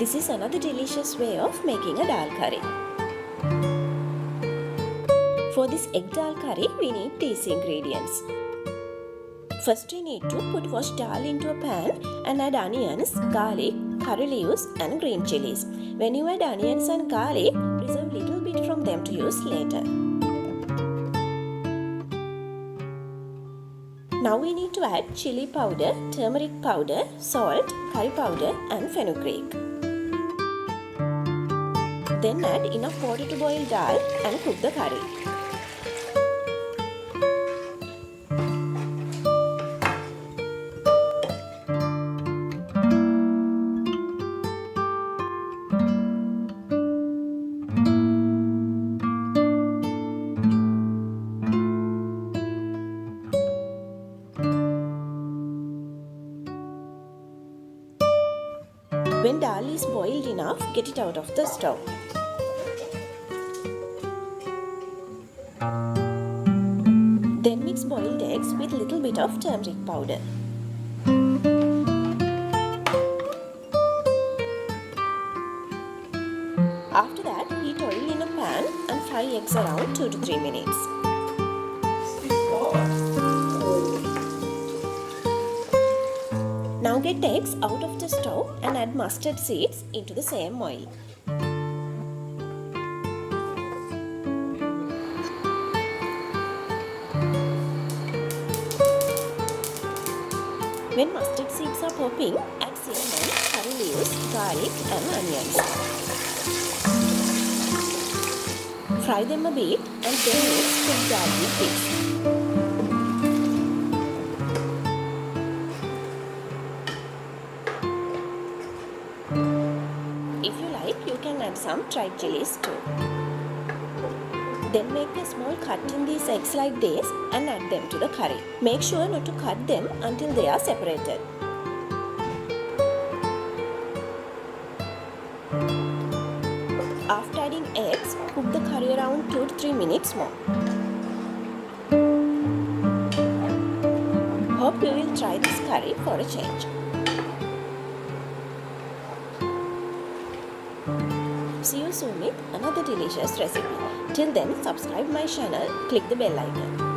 This is another delicious way of making a dal curry. For this egg dal curry, we need these ingredients. First, we need to put washed dal into a pan and add onions, garlic, curry leaves and green chilies. When you add onions and garlic, reserve little bit from them to use later. Now we need to add chili powder, turmeric powder, salt, curry powder and fenugreek. Then add enough water to boil dal and cook the curry. When dal is boiled enough, get it out of the stove. Then mix boiled eggs with little bit of turmeric powder. After that, heat oil in a pan and fry eggs around 2 to 3 minutes. Now get eggs out of the stove and add mustard seeds into the same oil. When mustard seeds are popping, add cinnamon, curry leaves, garlic and onions. Fry them a bit and then mix cooked dal with this. If you like, you can add some dried chilies too. Then make a small cut in these eggs like this and add them to the curry. Make sure not to cut them until they are separated. After adding eggs, cook the curry around 2 to 3 minutes more. Hope you will try this curry for a change. See you soon with another delicious recipe. Till then, subscribe my channel, click the bell icon.